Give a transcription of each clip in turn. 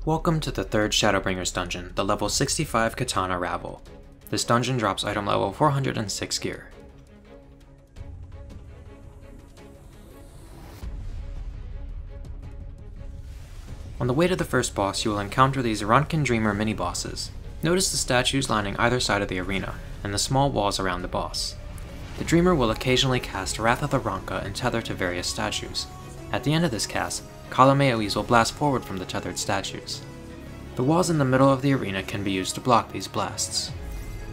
Welcome to the third Shadowbringers dungeon, the level 65 Qitana Ravel. This dungeon drops item level 406 gear. On the way to the first boss, you will encounter these Runken Dreamer mini-bosses. Notice the statues lining either side of the arena, and the small walls around the boss. The Dreamer will occasionally cast Wrath of the Ronka and tether to various statues. At the end of this cast, column AoEs will blast forward from the tethered statues. The walls in the middle of the arena can be used to block these blasts.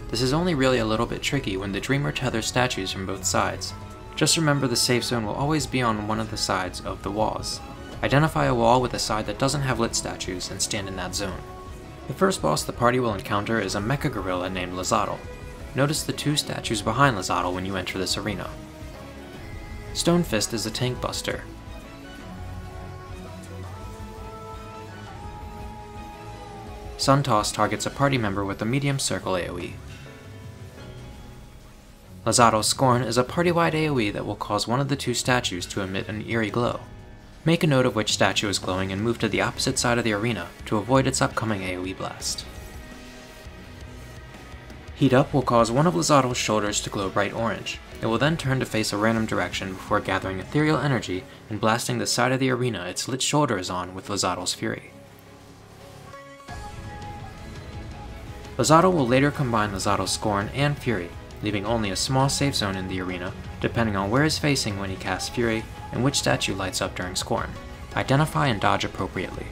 This is only really a little bit tricky when the Dreamer tethers statues from both sides. Just remember the safe zone will always be on one of the sides of the walls. Identify a wall with a side that doesn't have lit statues and stand in that zone. The first boss the party will encounter is a mecha gorilla named Lozado. Notice the two statues behind Lozado when you enter this arena. Stone Fist is a tank buster. Sun Toss targets a party member with a medium circle AoE. Lozado's Scorn is a party-wide AoE that will cause one of the two statues to emit an eerie glow. Make a note of which statue is glowing and move to the opposite side of the arena to avoid its upcoming AoE blast. Heat Up will cause one of Lozado's shoulders to glow bright orange. It will then turn to face a random direction before gathering ethereal energy and blasting the side of the arena its lit shoulder is on with Lozado's Fury. Lozado will later combine Lozado's Scorn and Fury, leaving only a small safe zone in the arena, depending on where he's facing when he casts Fury and which statue lights up during Scorn. Identify and dodge appropriately.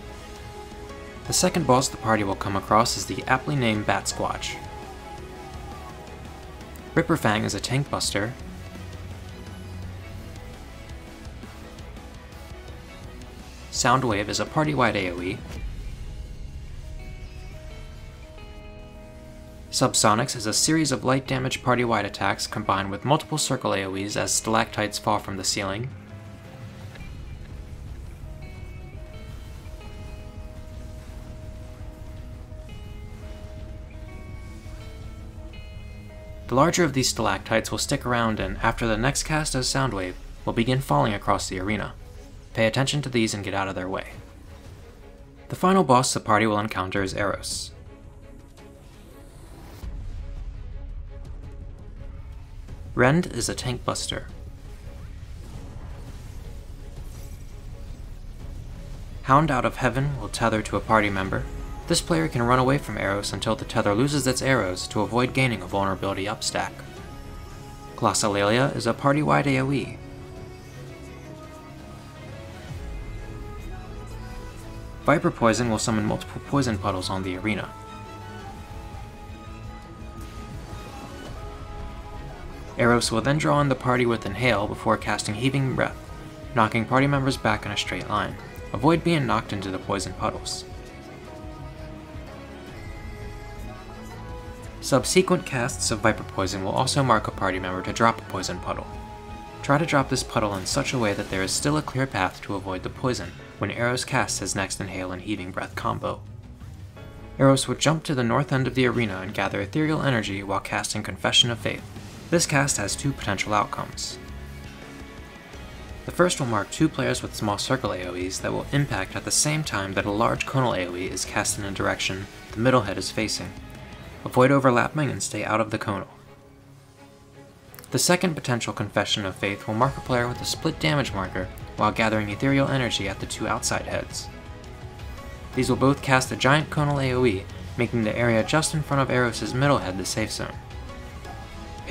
The second boss the party will come across is the aptly named Bat Squatch. Ripper Fang is a tank buster. Soundwave is a party-wide AoE. Subsonics is a series of light damage party-wide attacks combined with multiple circle AoEs as stalactites fall from the ceiling. The larger of these stalactites will stick around and, after the next cast as Soundwave, will begin falling across the arena. Pay attention to these and get out of their way. The final boss the party will encounter is Eros. Rend is a tank buster. Hound Out of Heaven will tether to a party member. This player can run away from Eros until the tether loses its arrows to avoid gaining a vulnerability upstack. Glossolalia is a party-wide AoE. Viper Poison will summon multiple poison puddles on the arena. Eros will then draw in the party with Inhale before casting Heaving Breath, knocking party members back in a straight line. Avoid being knocked into the poison puddles. Subsequent casts of Viper Poison will also mark a party member to drop a poison puddle. Try to drop this puddle in such a way that there is still a clear path to avoid the poison when Eros casts his next Inhale and Heaving Breath combo. Eros will jump to the north end of the arena and gather ethereal energy while casting Confession of Faith. This cast has two potential outcomes. The first will mark two players with small circle AoEs that will impact at the same time that a large conal AoE is cast in a direction the middle head is facing. Avoid overlapping and stay out of the conal. The second potential Confession of Faith will mark a player with a split damage marker while gathering ethereal energy at the two outside heads. These will both cast a giant conal AoE, making the area just in front of Eros' middle head the safe zone.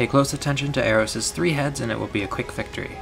Pay close attention to Eros' three heads and it will be a quick victory.